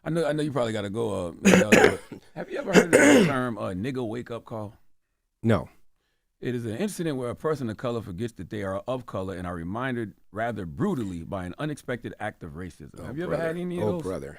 I know you probably got to go. But have you ever heard of the term "nigga wake up call"? No. It is an incident where a person of color forgets that they are of color and are reminded rather brutally by an unexpected act of racism. Oh, Have you ever brother. had any of Oh, those? brother.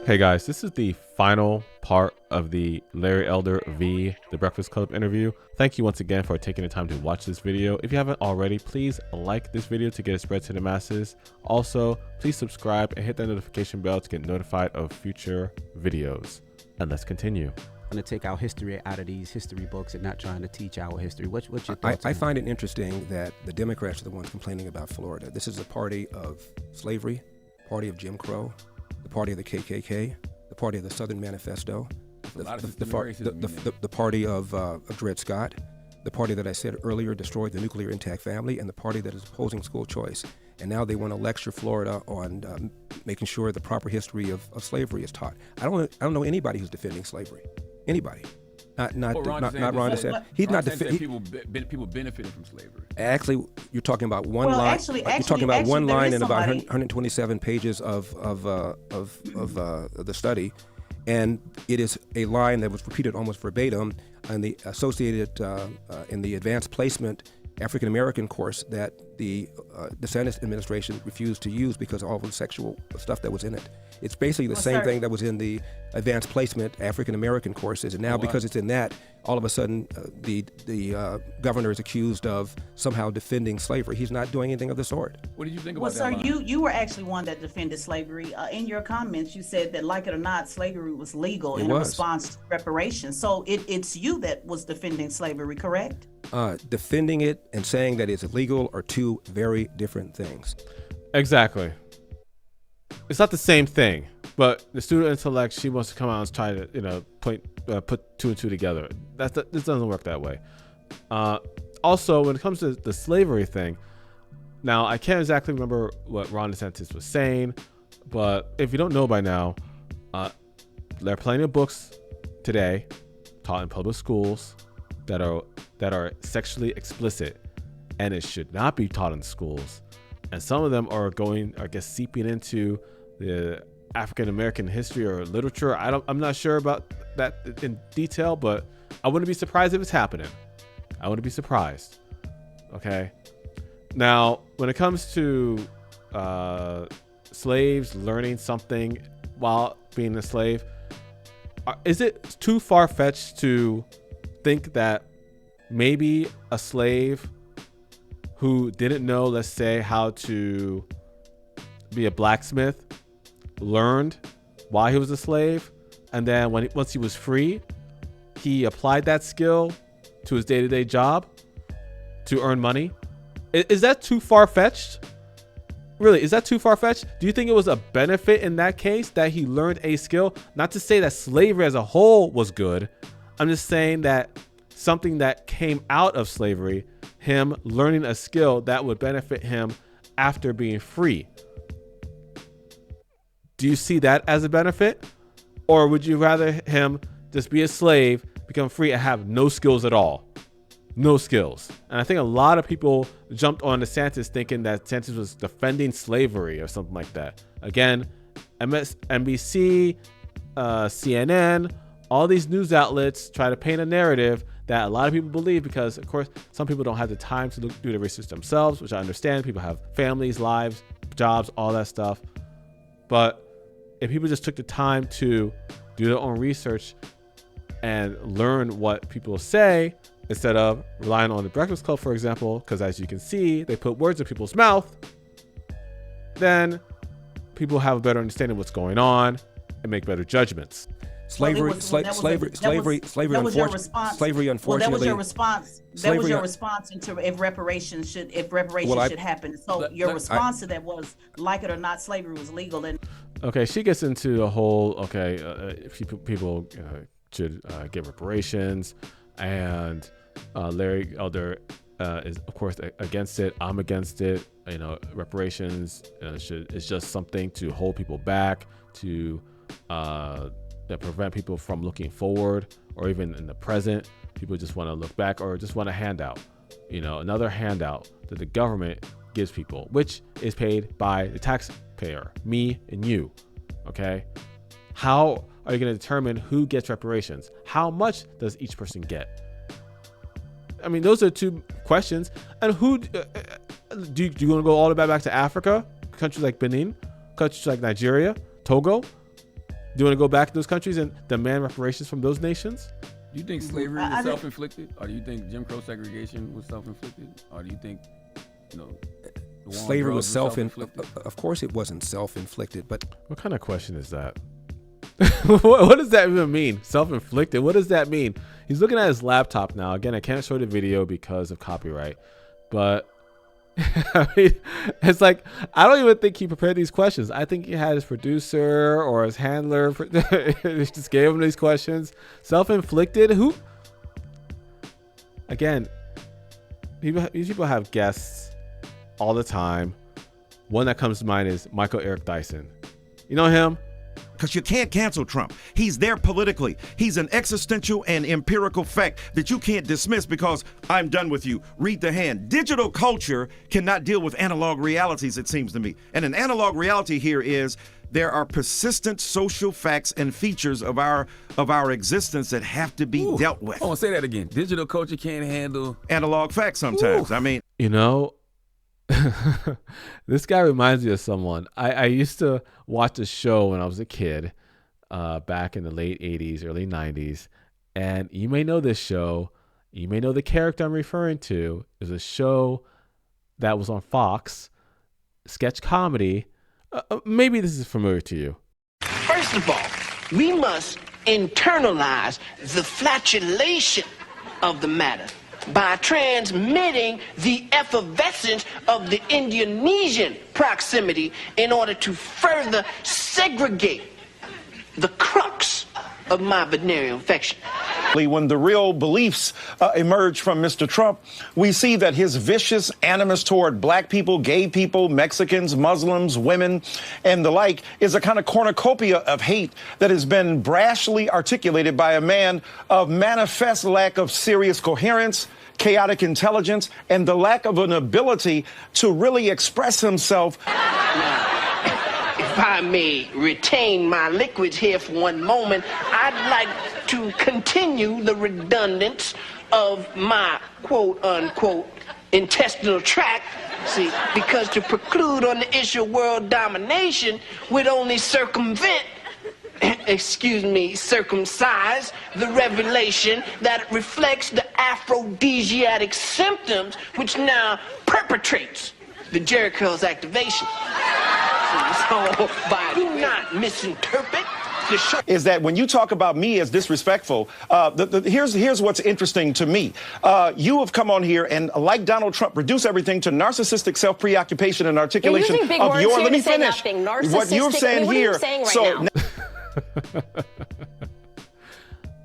Hey guys, this is the final part of the Larry Elder v. The Breakfast Club interview. Thank you once again for taking the time to watch this video. If you haven't already, please like this video to get it spread to the masses. Also, please subscribe and hit that notification bell to get notified of future videos. And let's continue. To take our history out of these history books and not trying to teach our history. What's your thoughts? I find it interesting that the Democrats are the ones complaining about Florida. This is a party of slavery, party of Jim Crow, the party of the KKK, the party of the Southern Manifesto, the party of Dred Scott, the party that I said earlier destroyed the nuclear intact family, and the party that is opposing school choice. And now they want to lecture Florida on making sure the proper history of slavery is taught. I don't know anybody who's defending slavery. Anybody. Not Ron DeSantis. He's not defending. People benefited from slavery. Actually, you're talking about one line. You're talking about one line in about 127 pages of the study, and it is a line that was repeated almost verbatim in the associated in the advanced placement African American course that the DeSantis administration refused to use because of all the sexual stuff that was in it. It's basically the same thing that was in the advanced placement African American courses, and now because it's in that, all of a sudden the governor is accused of somehow defending slavery. He's not doing anything of the sort. What did you think about that? Well, sir, you were actually one that defended slavery. In your comments, you said that, like it or not, slavery was legal in response to reparations. So it's you that was defending slavery, correct? Defending it and saying that it's illegal are two very different things. Exactly. It's not the same thing, but the student intellect, she wants to come out and try to, put two and two together. This doesn't work that way. Also, when it comes to the slavery thing, now I can't exactly remember what Ron DeSantis was saying, but if you don't know by now, there are plenty of books today taught in public schools that are sexually explicit, and it should not be taught in schools. And some of them are seeping into the African American history or literature. I'm not sure about that in detail, but I wouldn't be surprised if it's happening. I wouldn't be surprised. Okay. Now, when it comes to slaves learning something while being a slave, is it too far-fetched to think that maybe a slave who didn't know, let's say, how to be a blacksmith learned while he was a slave, and then once he was free, he applied that skill to his day-to-day job to earn money? Is that too far-fetched? Really, is that too far-fetched? Do you think it was a benefit in that case that he learned a skill? Not to say that slavery as a whole was good. I'm just saying that something that came out of slavery, him learning a skill that would benefit him after being free. Do you see that as a benefit? Or would you rather him just be a slave, become free, and have no skills at all? No skills. And I think a lot of people jumped on DeSantis thinking that DeSantis was defending slavery or something like that. Again, NBC, CNN, all these news outlets try to paint a narrative that a lot of people believe because, of course, some people don't have the time to do the research themselves, which I understand. People have families, lives, jobs, all that stuff. But if people just took the time to do their own research and learn what people say instead of relying on the Breakfast Club, for example, because as you can see, they put words in people's mouth, then people have a better understanding of what's going on and make better judgments. Slavery, unfortunately. That was your response into if reparations should happen. So your response to that was, like it or not, slavery was legal. And okay, she gets into the whole people should get reparations, and Larry Elder is of course against it. I'm against it. Reparations is just something to hold people back, to that prevent people from looking forward, or even in the present. People just want to look back or just want a handout, another handout that the government gives people, which is paid by the taxpayer, me and you. Okay. How are you going to determine who gets reparations? How much does each person get? I mean, those are two questions. And who do you want to go all the way back to Africa? Countries like Benin, countries like Nigeria, Togo? Do you want to go back to those countries and demand reparations from those nations? Do you think slavery was self-inflicted? Or do you think Jim Crow segregation was self-inflicted? Or do you think, slavery was self-inflicted? Of course it wasn't self-inflicted, but... What kind of question is that? What does that even mean? Self-inflicted? What does that mean? He's looking at his laptop now. Again, I can't show the video because of copyright. But I mean, it's like, I don't even think he prepared these questions. I think he had his producer or his handler just gave him these questions. Self-inflicted? Who? Again, these people have guests all the time. One that comes to mind is Michael Eric Dyson. You know him? Because you can't cancel Trump. He's there politically. He's an existential and empirical fact that you can't dismiss because I'm done with you. Read the hand. Digital culture cannot deal with analog realities, it seems to me. And an analog reality here is there are persistent social facts and features of our existence that have to be dealt with. Oh, say that again. Digital culture can't handle analog facts sometimes. I mean, this guy reminds me of someone. I used to watch a show when I was a kid, back in the late 80s, early 90s. And you may know this show. You may know the character I'm referring to. It was a show that was on Fox, sketch comedy. Maybe this is familiar to you. First of all, we must internalize the flatulation of the matter by transmitting the effervescence of the Indonesian proximity in order to further segregate the crux of my venereal infection. When the real beliefs emerge from Mr. Trump, we see that his vicious animus toward black people, gay people, Mexicans, Muslims, women, and the like is a kind of cornucopia of hate that has been brashly articulated by a man of manifest lack of serious coherence, chaotic intelligence, and the lack of an ability to really express himself. If I may retain my liquids here for one moment, I'd like to continue the redundance of my quote-unquote intestinal tract, see, because to preclude on the issue of world domination would only circumvent, circumcise the revelation that reflects the aphrodisiac symptoms which now perpetrates the Jericho's activation. So, do not misinterpret the show. Is that when you talk about me as disrespectful, here's what's interesting to me. You have come on here and, like Donald Trump, reduce everything to narcissistic self-preoccupation and articulation of your. Let me finish. What you're saying here. What are you saying right now?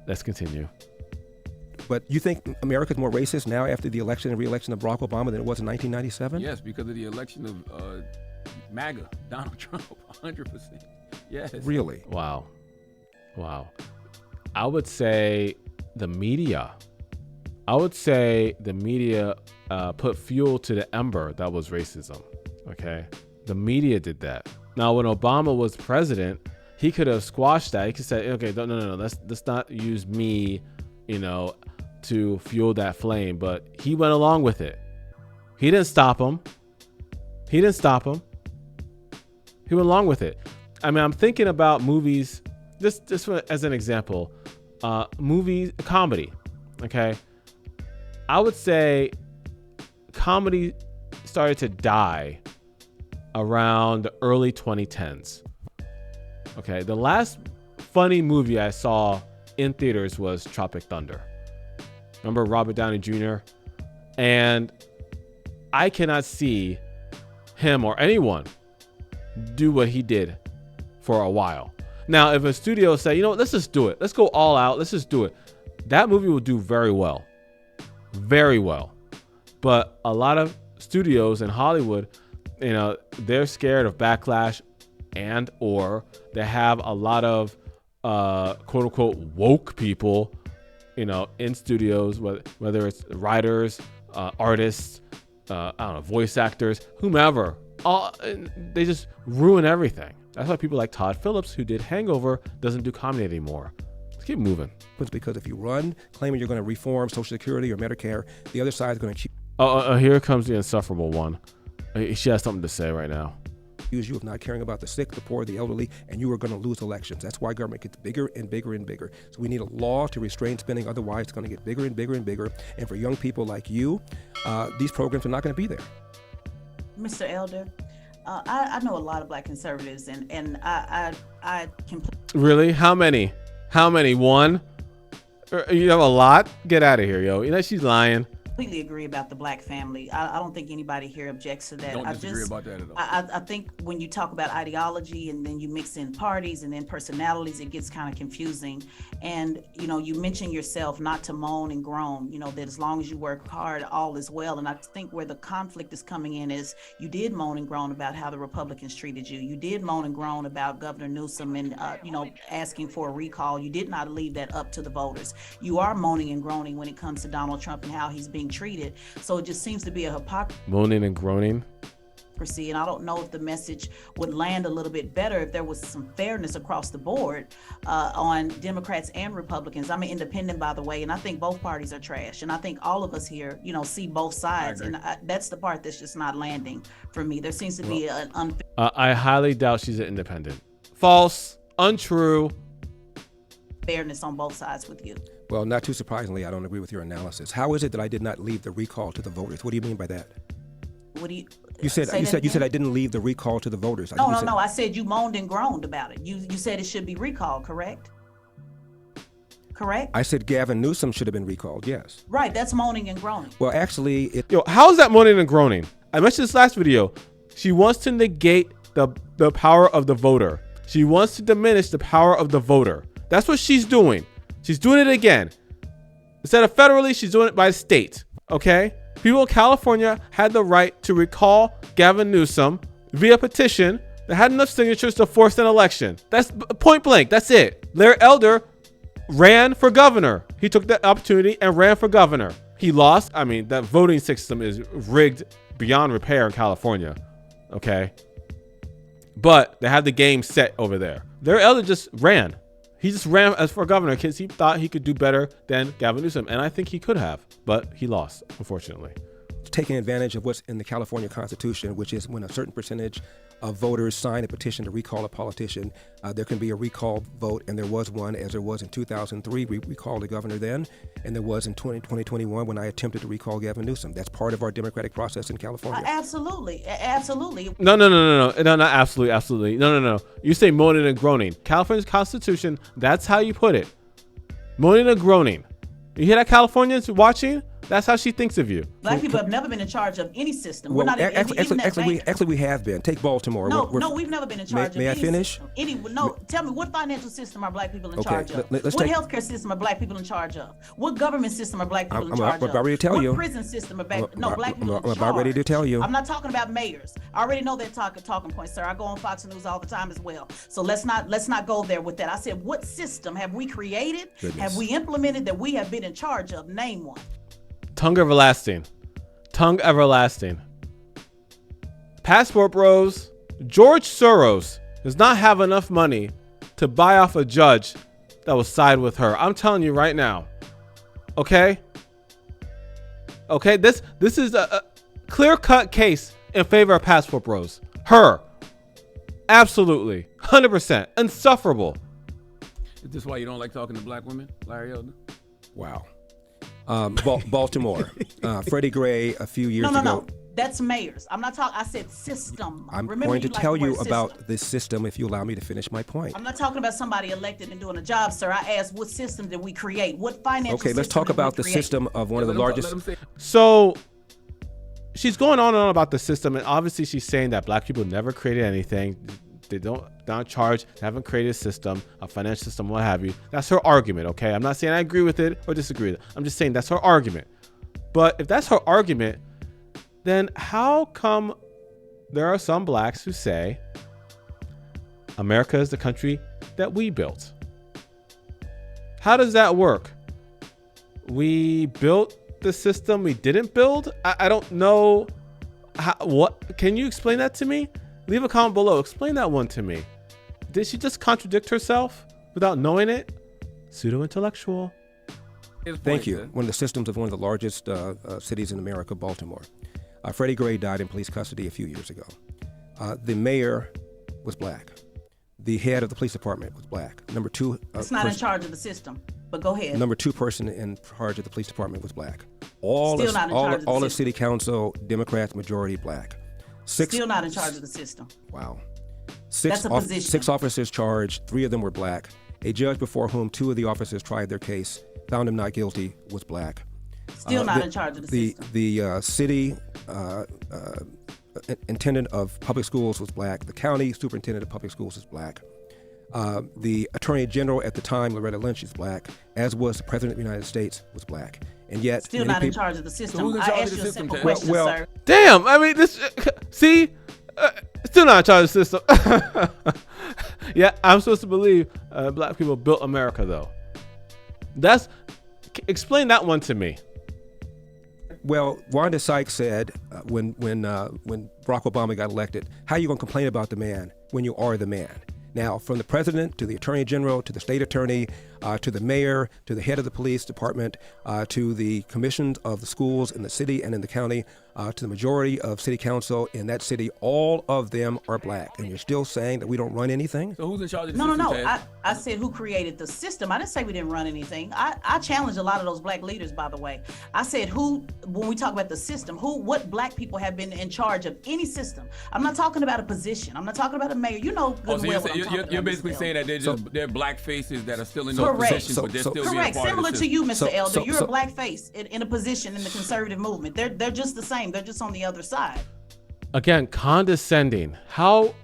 Let's continue. But you think America's more racist now after the election and re-election of Barack Obama than it was in 1997? Yes, because of the election of MAGA, Donald Trump, 100%. Yes. Really? Wow. I would say the media. Put fuel to the ember that was racism. Okay? The media did that. Now, when Obama was president, he could have squashed that. He could say, okay, no, let's not use me, to fuel that flame. But he went along with it. He didn't stop him. He went along with it. I mean, I'm thinking about movies, just as an example, movies, comedy, okay? I would say comedy started to die around the early 2010s. Okay, the last funny movie I saw in theaters was Tropic Thunder. Remember Robert Downey Jr.? And I cannot see him or anyone do what he did for a while. Now, if a studio say, let's just do it. Let's go all out. Let's just do it. That movie will do very well. Very well. But a lot of studios in Hollywood, they're scared of backlash and or they have a lot of quote unquote woke people, in studios, whether it's writers, artists, I don't know, voice actors, whomever. They just ruin everything. That's why people like Todd Phillips, who did Hangover, doesn't do comedy anymore. Let's keep moving. Because if you run claiming you're going to reform Social Security or Medicare, the other side is going to Here comes the insufferable one. She has something to say right now. accuse you of not caring about the sick, the poor, the elderly, and you are going to lose elections. That's why government gets bigger and bigger and bigger. So we need a law to restrain spending. Otherwise, it's going to get bigger and bigger and bigger. And for young people like you, these programs are not going to be there. Mr. Elder, I know a lot of black conservatives, and I Really? How many? One? You have a lot? Get out of here, yo. You know she's lying. completely agree about the black family. I don't think anybody here objects to that. Don't disagree about that at all. I think when you talk about ideology and then you mix in parties and then personalities, it gets kind of confusing. And, you know, you mentioned yourself not to moan and groan, you know, that as long as you work hard, all is well. And I think where the conflict is coming in is you did moan and groan about how the Republicans treated you. You did moan and groan about Governor Newsom and, you know, asking for a recall. You did not leave that up to the voters. You are moaning and groaning when it comes to Donald Trump and how he's being treated. So it just seems to be a hypocrisy. Moaning and groaning. And I don't know if the message would land a little bit better if there was some fairness across the board on Democrats and Republicans. I'm an independent, by the way, and I think both parties are trash. And I think all of us here, you know, see both sides. And that's the part that's just not landing for me. There seems to be an unfair. I highly doubt she's an independent. False. Untrue. Fairness on both sides with you. Well, not too surprisingly, I don't agree with your analysis. How is it that I did not leave the recall to the voters? What do you mean by that? What do you? You said I didn't leave the recall to the voters. No. I said you moaned and groaned about it. You said it should be recalled, correct? Correct? I said Gavin Newsom should have been recalled, yes. Right, that's moaning and groaning. Well, actually, Yo, how is that moaning and groaning? I mentioned this last video. She wants to negate the power of the voter. She wants to diminish the power of the voter. That's what she's doing. She's doing it again. Instead of federally, she's doing it by state, okay? People in California had the right to recall Gavin Newsom via petition that had enough signatures to force an election. That's point blank. That's it. Larry Elder ran for governor. He took that opportunity and ran for governor. He lost. I mean, that voting system is rigged beyond repair in California, okay? But they had the game set over there. Larry Elder just ran. He just ran as for governor because he thought he could do better than Gavin Newsom. And I think he could have, but he lost, unfortunately. taking advantage of what's in the California Constitution, which is when a certain percentage of voters sign a petition to recall a politician, there can be a recall vote, and there was one, as there was in 2003. We recalled the governor then, and there was in 2021 when I attempted to recall Gavin Newsom. That's part of our democratic process in California. Absolutely. No, not absolutely. No. You say moaning and groaning. California's Constitution, that's how you put it. Moaning and groaning. You hear that, Californians watching? That's how she thinks of you. Black people have never been in charge of any system. Well, actually, we have been. Take Baltimore. No, we've never been in charge of any system. May I finish? Tell me, what financial system are black people in charge of? What healthcare system are black people in charge of? What government system are black people in charge of? I'm about ready to tell you. What prison system are black people in charge? I'm about ready to tell you. I'm not talking about mayors. I already know that talking point, sir. I go on Fox News all the time as well. So let's not go there with that. I said, what system have we created? Goodness. Have we implemented that we have been in charge of? Name one. Tongue everlasting. Passport bros. George Soros does not have enough money to buy off a judge that will side with her. I'm telling you right now. Okay? This is a clear-cut case in favor of passport bros. Her. Absolutely. 100%. Insufferable. Is this why you don't like talking to black women, Larry Elder? Wow. Baltimore. Freddie Gray a few years ago. No. That's mayors. I'm not talking. I said system. I'm going to tell you about this system if you allow me to finish my point. I'm not talking about somebody elected and doing a job, sir. I asked what system did we create? What financial system? Okay, let's talk about the system of one of the largest. So she's going on and on about the system, and obviously she's saying that black people never created anything. They don't charge, they haven't created a system, a financial system, what have you. That's her argument, okay? I'm not saying I agree with it or disagree with it. I'm just saying that's her argument. But if that's her argument, then how come there are some blacks who say America is the country that we built? How does that work? We built the system we didn't build? I don't know What? Can you explain that to me? Leave a comment below. Explain that one to me. Did she just contradict herself without knowing it? Pseudo-intellectual. Thank you. One of the systems of one of the largest cities in America, Baltimore. Freddie Gray died in police custody a few years ago. The mayor was black. The head of the police department was black. Number two, it's not in charge of the system, but go ahead. Number two person in charge of the police department was black. All of city council, Democrats, majority black. Still not in charge of the system. Wow. That's a position. 6 officers charged, 3 of them were black. A judge before whom 2 of the officers tried their case, found him not guilty, was black. Still not in charge of the system. The city intendant of public schools was black. The county superintendent of public schools was black. The attorney general at the time, Loretta Lynch, is black, as was the president of the United States, was black. And yet, still not in charge of the system. So who's in I charge asked of you the a simple system, question, sir. Damn, I mean, this. See, still not in charge of the system. Yeah, I'm supposed to believe black people built America, though. Explain that one to me. Well, Wanda Sykes said when Barack Obama got elected, how are you going to complain about the man when you are the man? Now, from the president to the attorney general to the state attorney to the mayor to the head of the police department to the commissions of the schools in the city and in the county to the majority of city council in that city, all of them are black. And you're still saying that we don't run anything? So who's in charge of the system? No. I said who created the system. I didn't say we didn't run anything. I challenged a lot of those black leaders, by the way. I said when we talk about the system, what black people have been in charge of any system. I'm not talking about a position. I'm not talking about a mayor. You know good and well what I'm talking about. You're basically saying that they're black faces that are still in those positions, but they're still being part of the system. Similar to you, Mr. Elder. You're a black face in a position in the conservative movement. They're just the same. They're just on the other side. Again, condescending. How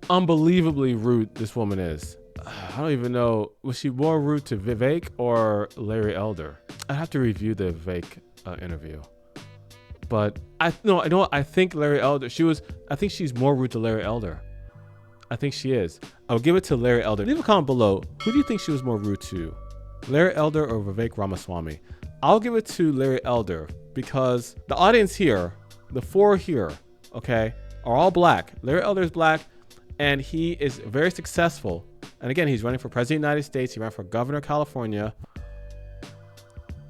unbelievably rude this woman is. I don't even know. Was she more rude to Vivek or Larry Elder? I'd have to review the Vivek interview. But I think Larry Elder. I think she's more rude to Larry Elder. I think she is. I'll give it to Larry Elder. Leave a comment below. Who do you think she was more rude to? Larry Elder or Vivek Ramaswamy? I'll give it to Larry Elder because the audience here, the 4 here, okay, are all black. Larry Elder is black and he is very successful. And again, he's running for president of the United States. He ran for governor of California.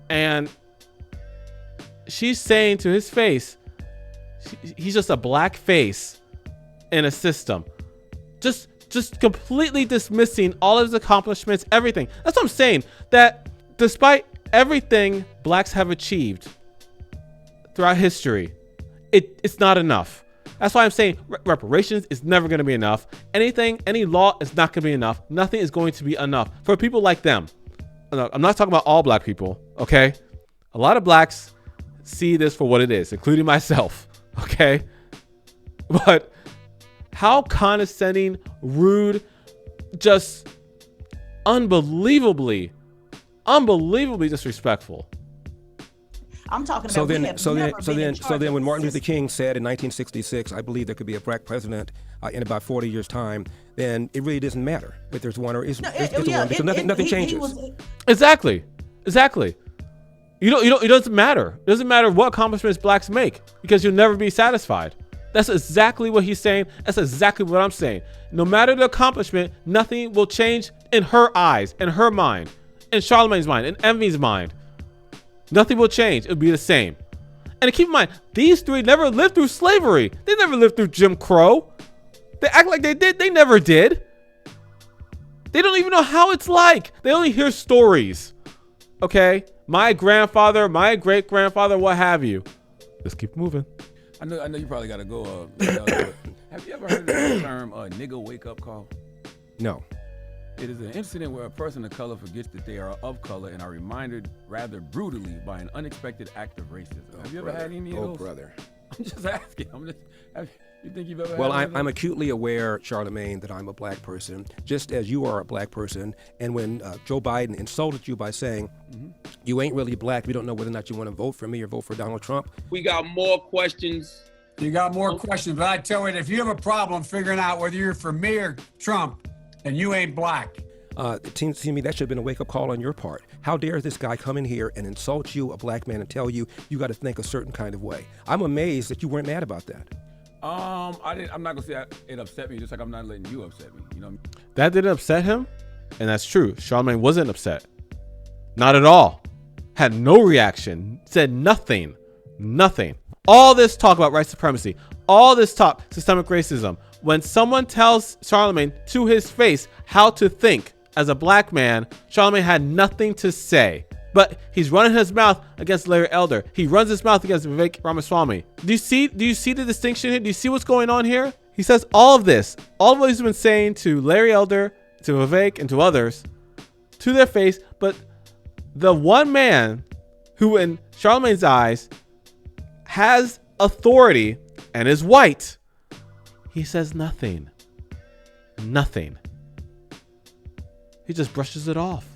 And she's saying to his face, he's just a black face in a system. Just completely dismissing all of his accomplishments, everything. That's what I'm saying. That despite everything blacks have achieved throughout history, it's not enough. That's why I'm saying reparations is never going to be enough. Any law is not going to be enough. Nothing is going to be enough for people like them. I'm not talking about all black people, okay? A lot of blacks see this for what it is, including myself, okay? But how condescending, rude, just unbelievably disrespectful. I'm talking about so then when Martin Luther King said in 1966, I believe there could be a black president in about 40 years' time, then it really doesn't matter if there's one or isn't. One, because nothing changes. Exactly. It doesn't matter. It doesn't matter what accomplishments blacks make because you'll never be satisfied. That's exactly what he's saying. That's exactly what I'm saying. No matter the accomplishment, nothing will change in her eyes, in her mind, in Charlemagne's mind, in Envy's mind. Nothing will change. It'll be the same. And keep in mind, these 3 never lived through slavery. They never lived through Jim Crow. They act like they did. They never did. They don't even know how it's like. They only hear stories. Okay? My grandfather, my great-grandfather, what have you. Let's keep moving. I know you probably got to go. Have you ever heard of the term nigga wake-up call? No. It is an incident where a person of color forgets that they are of color and are reminded rather brutally by an unexpected act of racism. Have you ever had any of those? Oh, brother. I'm just asking. You think you've ever Well, had I'm acutely aware, Charlemagne, that I'm a black person, just as you are a black person. And when Joe Biden insulted you by saying, you ain't really black, we don't know whether or not you want to vote for me or vote for Donald Trump. We got more questions. You got more questions, but I tell you, if you have a problem figuring out whether you're for me or Trump, then you ain't black. It seems to me that should have been a wake-up call on your part. How dare this guy come in here and insult you, a black man, and tell you you got to think a certain kind of way? I'm amazed that you weren't mad about that. I'm not gonna say it upset me, just like I'm not letting you upset me. You know, That didn't upset him, and that's true. Charlamagne wasn't upset, not at all. Had no reaction, said nothing. All this talk about white supremacy, all this talk systemic racism. When someone tells Charlamagne to his face how to think as a black man, Charlamagne had nothing to say. But he's running his mouth against Larry Elder. He runs his mouth against Vivek Ramaswamy. Do you see the distinction here? Do you see what's going on here? He says all of this, all of what he's been saying to Larry Elder, to Vivek, and to others, to their face. But the one man who, in Charlamagne's eyes, has authority and is white, he says nothing. Nothing. He just brushes it off.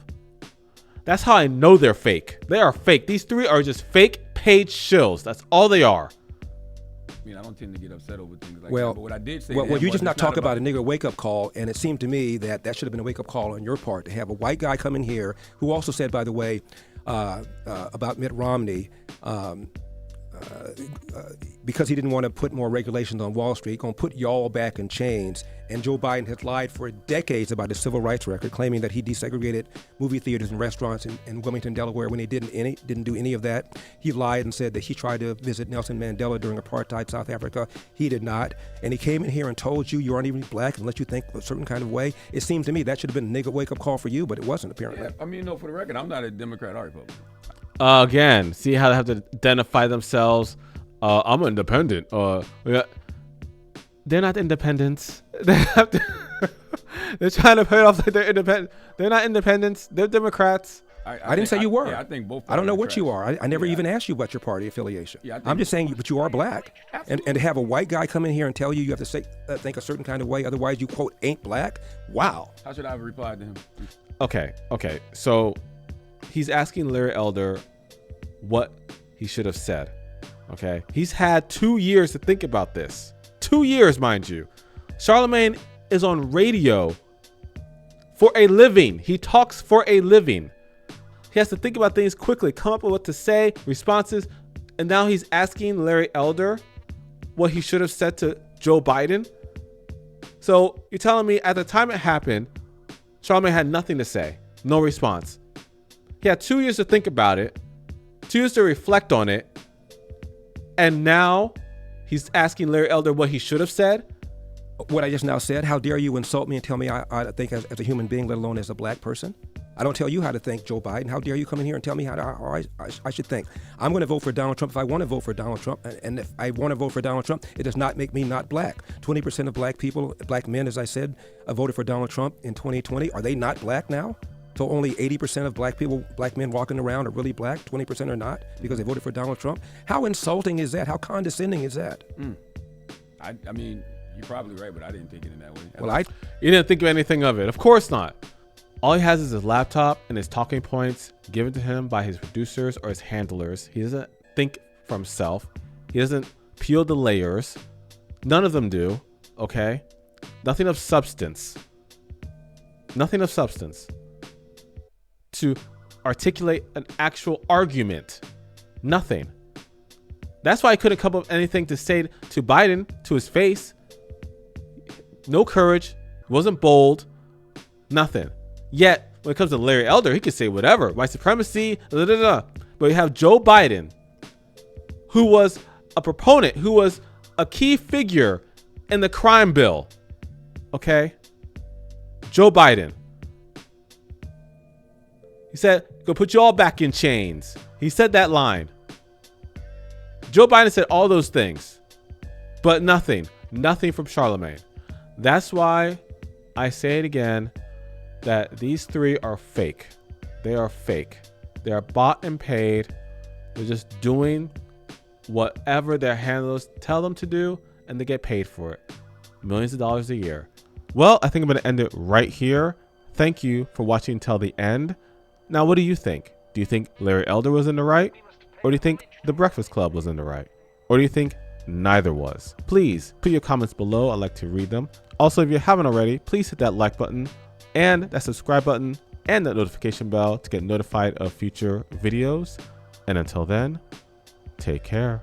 That's how I know they're fake. They are fake. These three are just fake paid shills. That's all they are. I mean, I don't tend to get upset over things like Well, that. But what I did say, well, you just not talk about a nigger wake-up call, and it seemed to me that should have been a wake-up call on your part to have a white guy come in here who also said, by the way, about Mitt Romney, because he didn't want to put more regulations on Wall Street, going to put y'all back in chains. And Joe Biden has lied for decades about his civil rights record, claiming that he desegregated movie theaters and restaurants in Wilmington, Delaware, when he didn't do any of that. He lied and said that he tried to visit Nelson Mandela during apartheid South Africa. He did not. And he came in here and told you aren't even black unless you think a certain kind of way. It seemed to me that should have been a nigga wake-up call for you, but it wasn't, apparently. Yeah, I mean, no, for the record, I'm not a Democrat or Republican. Again, see how they have to identify themselves. I'm independent. They're not independents. They're trying to pay it off like they're independent. They're not independents. They're Democrats. I didn't say you were. Yeah, I think both. I don't know what you are. I never even asked you about your party affiliation. Yeah, I'm just saying, but you are black. And to have a white guy come in here and tell you have to say think a certain kind of way, otherwise you, quote, ain't black. Wow. How should I have replied to him? Okay. So he's asking Larry Elder what he should have said. Okay. He's had 2 years to think about this. 2 years, mind you. Charlamagne is on radio for a living. He talks for a living. He has to think about things quickly, come up with what to say, responses. And now he's asking Larry Elder what he should have said to Joe Biden. So you're telling me at the time it happened, Charlamagne had nothing to say, no response. He had 2 years to think about it, 2 years to reflect on it. And now he's asking Larry Elder what he should have said. What I just now said, how dare you insult me and tell me I think as a human being, let alone as a black person? I don't tell you how to think, Joe Biden. How dare you come in here and tell me how I should think? I'm going to vote for Donald Trump if I want to vote for Donald Trump. And if I want to vote for Donald Trump, it does not make me not black. 20% of black people, black men, as I said, voted for Donald Trump in 2020. Are they not black now? So only 80% of black people, black men walking around are really black, 20% are not because they voted for Donald Trump. How insulting is that? How condescending is that? I mean, you're probably right, but I didn't think it in that way. Well, you didn't think of anything of it. Of course not. All he has is his laptop and his talking points given to him by his producers or his handlers. He doesn't think for himself. He doesn't peel the layers. None of them do. Okay? Nothing of substance. Nothing of substance to articulate an actual argument. Nothing. That's why I couldn't come up with anything to say to Biden to his face. No courage. Wasn't bold. Nothing. Yet, when it comes to Larry Elder, he could say whatever. White supremacy, da, da, da. But you have Joe Biden, who was a proponent, who was a key figure in the crime bill. Okay? Joe Biden. He said, go put you all back in chains. He said that line. Joe Biden said all those things, but nothing from Charlamagne. That's why I say it again, that these three are fake. They are fake. They are bought and paid. They're just doing whatever their handlers tell them to do, and they get paid for it. Millions of dollars a year. Well, I think I'm going to end it right here. Thank you for watching until the end. Now, what do you think? Do you think Larry Elder was in the right? Or do you think The Breakfast Club was in the right? Or do you think neither was? Please put your comments below. I'd like to read them. Also, if you haven't already, please hit that like button and that subscribe button and that notification bell to get notified of future videos. And until then, take care.